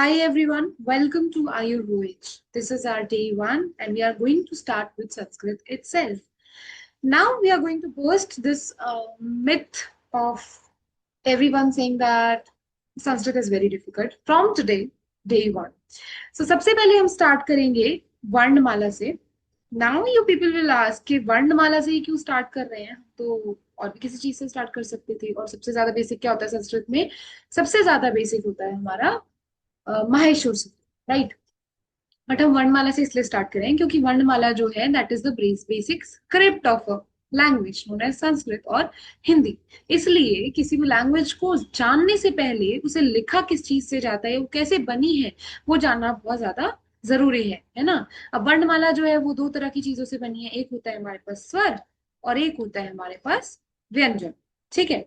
Hi everyone, welcome to Ayurveda. This is our day one, and we are going to start with Sanskrit itself. Now we are going to burst this myth of everyone saying that Sanskrit is very difficult from today, day one. So सबसे पहले हम start करेंगे वर्णमाला से. Now you people will ask कि वर्णमाला से ही क्यों start कर रहे हैं? तो और भी किसी चीज से start कर सकते थे. और सबसे ज्यादा बेसिक क्या होता है संस्कृत में? सबसे ज्यादा बेसिक होता है हमारा माहेश्वर सूत्र, राइट. बट हम वर्णमाला से इसलिए स्टार्ट करें क्योंकि वर्णमाला जो है that is the basic script of a language known as Sanskrit और हिंदी. इसलिए किसी भी लैंग्वेज को जानने से पहले उसे लिखा किस चीज से जाता है, वो कैसे बनी है, वो जानना बहुत ज्यादा जरूरी है ना. अब वर्णमाला जो है वो दो तरह की चीजों से बनी है. एक होता है हमारे पास स्वर और एक होता है हमारे पास व्यंजन. ठीक है.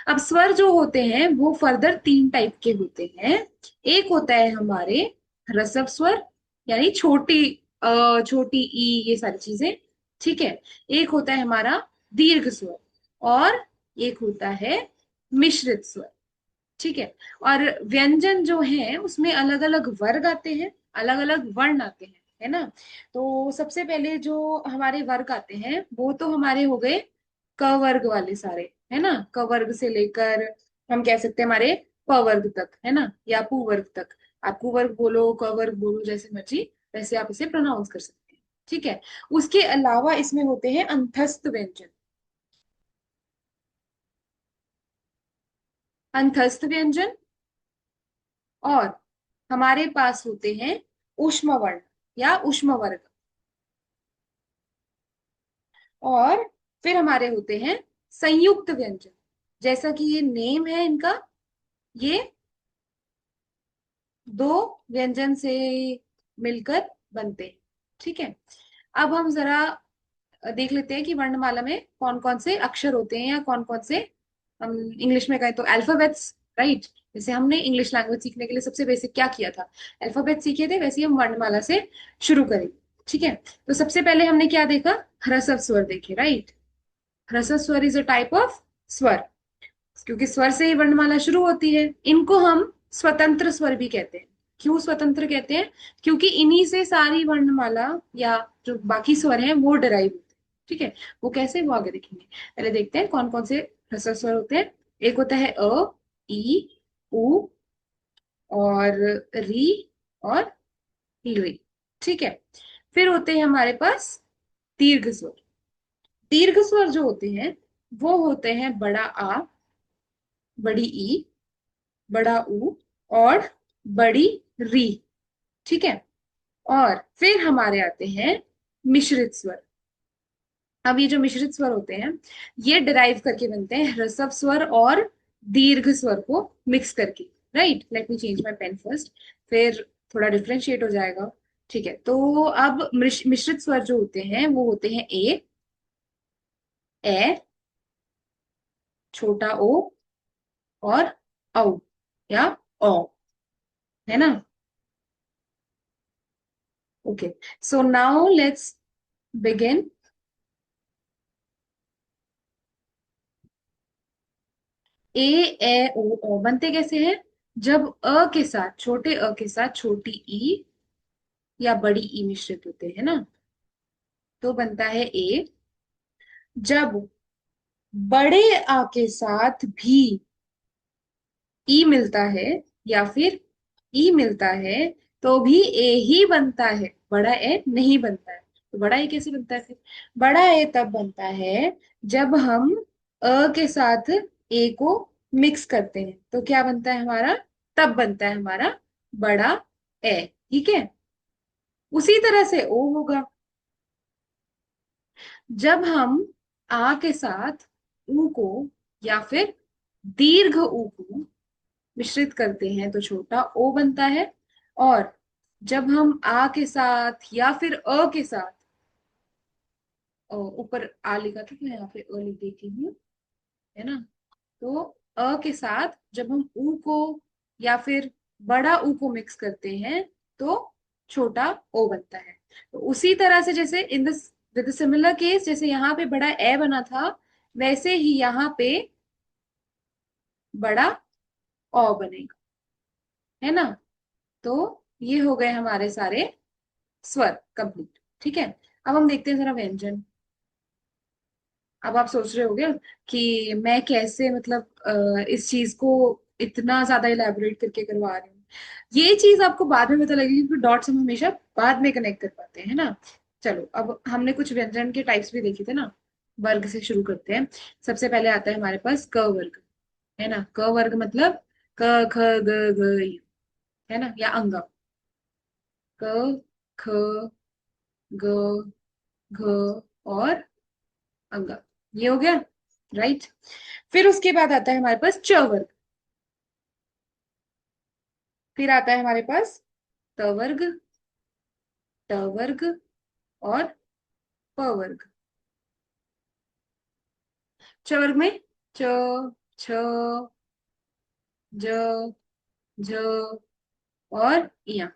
अब स्वर जो होते हैं वो फर्दर तीन टाइप के होते हैं. एक होता है हमारे रसव स्वर, यानी छोटी छोटी ई, ये सारी चीजें. ठीक है. एक होता है हमारा दीर्घ स्वर और एक होता है मिश्रित स्वर. ठीक है. और व्यंजन जो है उसमें अलग अलग वर्ग आते हैं, अलग अलग वर्ण आते हैं, है ना. तो सबसे पहले जो हमारे वर्ग आते हैं वो तो हमारे हो गए क वर्ग वाले सारे, है ना. क वर्ग से लेकर हम कह सकते हैं हमारे प वर्ग तक, है ना, या पू वर्ग तक. आप कु वर्ग बोलो, क वर्ग बोलो, जैसे मर्जी वैसे आप इसे प्रोनाउंस कर सकते हैं. ठीक है. उसके अलावा इसमें होते हैं अंतस्थ व्यंजन. अंतस्थ व्यंजन. और हमारे पास होते हैं ऊष्म वर्ण या ऊष्म वर्ग. और फिर हमारे होते हैं संयुक्त व्यंजन. जैसा कि ये नेम है इनका, ये दो व्यंजन से मिलकर बनते हैं. ठीक है. अब हम जरा देख लेते हैं कि वर्णमाला में कौन कौन से अक्षर होते हैं या कौन कौन से, हम इंग्लिश में कहें तो अल्फाबेट्स, राइट. जैसे हमने इंग्लिश लैंग्वेज सीखने के लिए सबसे बेसिक क्या किया था, अल्फाबेट सीखे थे, वैसे ही हम वर्णमाला से शुरू करेंगे. ठीक है. तो सबसे पहले हमने क्या देखा, ह्रस्व स्वर देखे, राइट. ह्रस्व स्वर इज अ टाइप ऑफ स्वर. क्योंकि स्वर से ही वर्णमाला शुरू होती है, इनको हम स्वतंत्र स्वर भी कहते हैं. क्यों स्वतंत्र कहते हैं? क्योंकि इन्हीं से सारी वर्णमाला या जो बाकी स्वर हैं वो डिराइव होते हैं. ठीक है. वो कैसे, वो आगे देखेंगे. पहले देखते हैं कौन कौन से ह्रस्व स्वर होते हैं. एक होता है अ, ई, उ और री और ली. ठीक है. फिर होते हैं हमारे पास दीर्घ स्वर. दीर्घ स्वर जो होते हैं वो होते हैं बड़ा आ, बड़ी ई, बड़ा ऊ और बड़ी री. ठीक है. और फिर हमारे आते हैं मिश्रित स्वर. अब ये जो मिश्रित स्वर होते हैं ये डिराइव करके बनते हैं ह्रस्व स्वर और दीर्घ स्वर को मिक्स करके, right. Let me change my pen first, फिर थोड़ा डिफ्रेंशिएट हो जाएगा. ठीक है. तो अब मिश्रित स्वर जो होते हैं वो होते हैं ए, छोटा ओ और औ या ओ, है ना. Okay. So now let's begin. ए, ओ बनते कैसे हैं? जब अ के साथ, छोटे अ के साथ छोटी ई या बड़ी ई मिश्रित होते हैं ना, तो बनता है ए. जब बड़े आ के साथ भी ई मिलता है या फिर ई मिलता है तो भी ए ही बनता है, बड़ा ए नहीं बनता है. तो बड़ा ए कैसे बनता है फिर? बड़ा ए तब बनता है जब हम अ के साथ ए को मिक्स करते हैं. तो क्या बनता है हमारा? तब बनता है हमारा बड़ा ए. ठीक है. उसी तरह से ओ होगा. जब हम आ के साथ ऊ को या फिर दीर्घ ऊ को मिश्रित करते हैं तो छोटा ओ बनता है. और जब हम आ के साथ या फिर अ के साथ, ऊपर आ लिखा था तो मैं यहाँ पे अ लिख देती हूँ, है ना. तो अ के साथ जब हम ऊ को या फिर बड़ा ऊ को मिक्स करते हैं तो छोटा ओ बनता है. तो उसी तरह से जैसे in this with similar case, जैसे यहाँ पे बड़ा ए बना था वैसे ही यहाँ पे बड़ा ओ बनेगा, है ना. तो ये हो गए हमारे सारे स्वर कंप्लीट। ठीक है, अब हम देखते हैं जरा व्यंजन। अब आप सोच रहे होगे कि मैं कैसे मतलब इस चीज को इतना ज्यादा इलेबोरेट करके करवा रही हूँ। ये चीज आपको बाद में पता लगेगी, क्योंकि डॉट्स हम हमेशा बाद में कनेक्ट कर पाते हैं, है ना। चलो, अब हमने कुछ व्यंजन के टाइप्स भी देखे थे ना। वर्ग से शुरू करते हैं। सबसे पहले आता है हमारे पास क वर्ग, है ना। क वर्ग मतलब क ख ग घ य, है ना, या अंगा। क ख ग घ और अंगा, ये हो गया, राइट। फिर उसके बाद आता है हमारे पास च वर्ग। फिर आता है हमारे पास त वर्ग, ट वर्ग और प वर्ग। च वर्ग में च, छ, ज, झ और इया।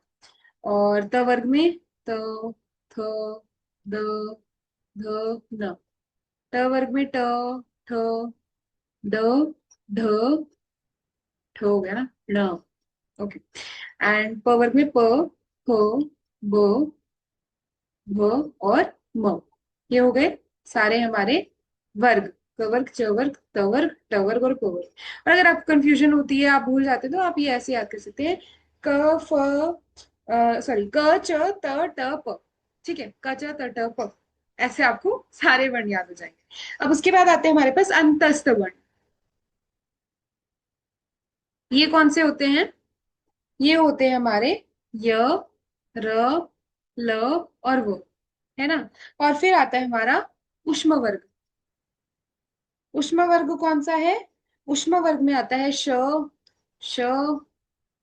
और त वर्ग में त, थ, द, ध, न। ट वर्ग में ट, ठ, ड, ढ, ठ हो गया ना, ण। ओके। एंड प वर्ग में प, फ, ब, भ और म। ये हो गए सारे हमारे वर्ग। क वर्ग, च वर्ग, त वर्ग, ट वर्ग और प वर्ग। और अगर आपको कंफ्यूजन होती है, आप भूल जाते हैं, तो आप ये ऐसे याद कर सकते हैं। क फ सॉरी, क च त ट प। ठीक है, क च त ट प। ऐसे आपको सारे वर्ण याद हो जाएंगे। अब उसके बाद आते हैं हमारे पास अंतस्थ वर्ण। ये कौन से होते हैं? ये होते हैं हमारे य, र, ल और व, है ना। और फिर आता है हमारा उष्म वर्ग। उष्म वर्ग कौन सा है? उष्म वर्ग में आता है श, श,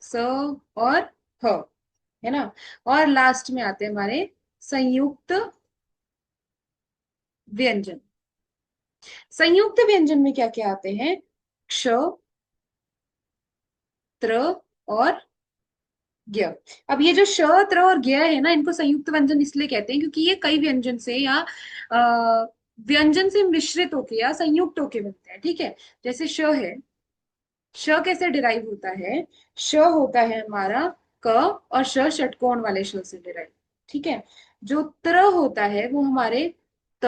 स और ह, है ना। और लास्ट में आते हैं हमारे संयुक्त व्यंजन। संयुक्त व्यंजन में क्या क्या आते हैं? क्ष, त्र और ज्ञ। अब ये जो श, त्र और ज्ञ है ना, इनको संयुक्त व्यंजन इसलिए कहते हैं क्योंकि ये कई व्यंजन से या व्यंजन से मिश्रित होके या संयुक्त होके बनते हैं। ठीक है, जैसे श है, श कैसे डिराइव होता है? श होता है हमारा क और श षटकोण वाले श से डिराइव। ठीक है। जो त्र होता है वो हमारे त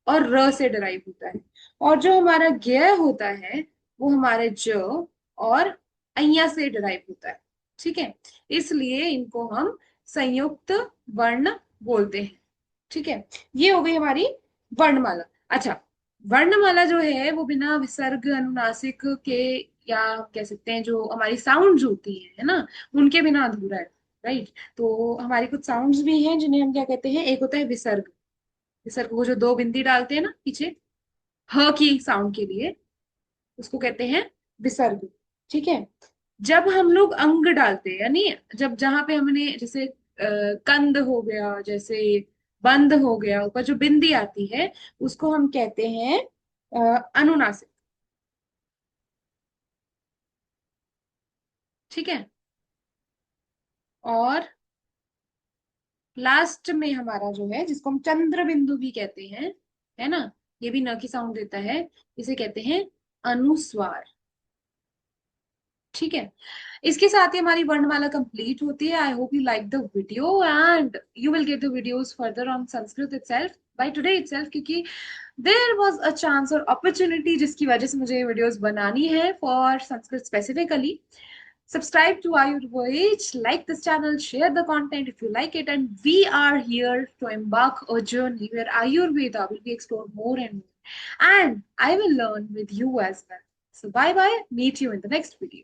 और र से डिराइव होता है। और जो हमारा ज्ञ होता है वो हमारे ज और अय्या से डिराइव होता है। ठीक है, इसलिए इनको हम संयुक्त वर्ण बोलते हैं। ठीक है, ये हो गई हमारी वर्णमाला। अच्छा, वर्णमाला जो है वो बिना विसर्ग अनुनासिक के, या हम कह सकते हैं जो हमारी साउंड्स होती है ना, उनके बिना अधूरा है, राइट। तो हमारी कुछ साउंड्स भी हैं जिन्हें हम क्या कहते हैं। एक होता है विसर्ग। विसर्ग को जो दो बिंदी डालते हैं ना पीछे, ह की साउंड के लिए, उसको कहते हैं विसर्ग। ठीक है। जब हम लोग अंग डालते हैं, यानी जब जहां पे हमने जैसे कंद हो गया, जैसे बंद हो गया, ऊपर जो बिंदी आती है, उसको हम कहते हैं अनुनासिक। ठीक है। और लास्ट में हमारा जो है, जिसको हम चंद्र बिंदु भी कहते हैं, है ना, ये भी न की साउंड देता है, इसे कहते हैं अनुस्वार। ठीक है, इसके साथ ही हमारी वर्णमाला कंप्लीट होती है। I hope you like the video and you will get the videos further on Sanskrit itself by today itself, क्योंकि there was a chance or opportunity जिसकी वजह से मुझे ये वीडियोस बनानी है for Sanskrit specifically. Subscribe to Ayurved, like this channel, share the content if you like it, and we are here to embark a journey where Ayurveda will be explored more and more. And I will learn with you as well. So bye bye, meet you in the next video.